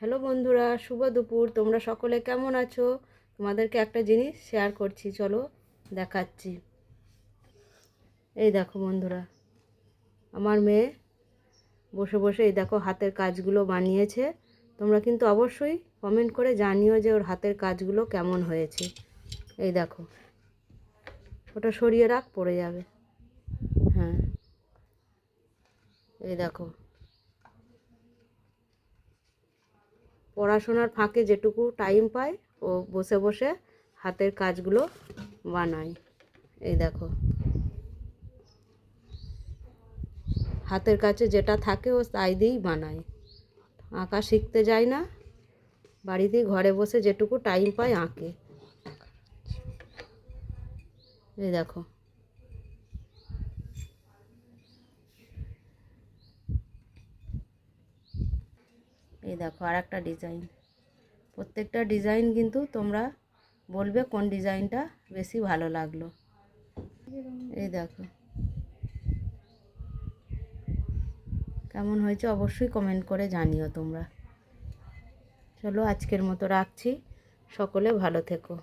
Hello বন্ধুরা, শুভ দুপুর। তোমরা সকলে কেমন আছো? তোমাদেরকে একটা জিনিস শেয়ার করছি, চলো দেখাচ্ছি। এই দেখো বন্ধুরা, আমার মেয়ে বসে বসে এই দেখো হাতের কাজগুলো বানিয়েছে। তোমরা কিন্তু অবশ্যই কমেন্ট করে জানিও যে ওর হাতের কাজগুলো কেমন হয়েছে। এই দেখো, ওটা সরিয়ে রাখ, পড়ে যাবে। হ্যাঁ, এই দেখো, পড়াশোনার ফাঁকে যেটুকু টাইম পায় ও বসে বসে হাতের কাজগুলো বানায়। এই দেখো, হাতের কাছে যেটা থাকে ও তাই দিয়েই বানায়। আঁকা শিখতে যায় না, বাড়িতেই ঘরে বসে যেটুকু টাইম পায় আঁকে। এই দেখো, এই দেখো আর একটা ডিজাইন। প্রত্যেকটা ডিজাইন কিন্তু তোমরা বলবে কোন ডিজাইনটা বেশি ভালো লাগলো। এই দেখো কেমন হয়েছে অবশ্যই কমেন্ট করে জানিও তোমরা। চলো আজকের মতো রাখছি, সকলে ভালো থেকো।